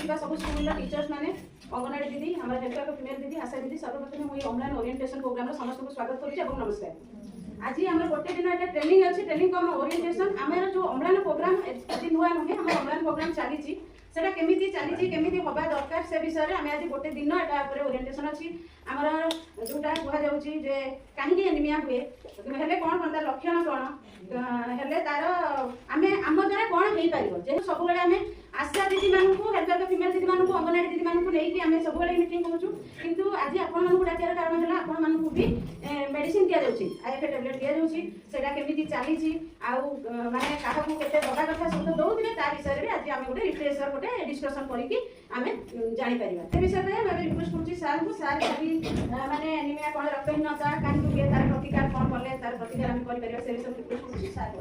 सब school teachers मैंने अंगनवाड़ी दीदी हमारे हेल्थ वर्कर फीमेल दीदी आशा दीदी सर्वप्रथम मुझे ऑनलाइन ओरिएंटेशन प्रोग्राम समस्त को स्वागत करुच्ची और नमस्कार। आज आम गोटे दिन एट ट्रेनिंग अच्छी ट्रेनिंग को ओरिएंटेशन आम जो ऑनलाइन प्रोग्राम आज नुआ नुहे आम ऑनलाइन प्रोग्राम चली सेटा केमी चली केमी हवा दरकार से विषय में आम आज गोटे दिन यहाँ ओरिएंटेशन अच्छी आमर जोटा कहुचे कहीं एनिमिया हुए हेल्ले कौन कौन तार लक्षण कौन हेल्ले तार आम आम द्वारा कौन हो पार जेहतु सब आम आशा दीदी मानू हेल्थ वर्कर फीमेल दीदी मानू अंगनवाड़ी दीदी मानू नहीं आम सब मीटिंग करूँ किंतु आज आपण डाकियार कारण है आपण मानू भी मेडिसिन दि जाऊँगी आईएफए टैबलेट दि जाऊँगी सेटा केमी चली माने क्या दबा कथा सब दौरे ता विषय में आज आम गोटे रिफ्रेशर गोटे डिस्कसन करके आम जापर से विषय में रिक्वेस्ट करुँच सार को सार भी माने एनीमिया कौन रक्तहीनता कहीं तार प्रतिकार कौन कले तार प्रतिकार आम कर विषय रिक्वेस्ट करुँच सार।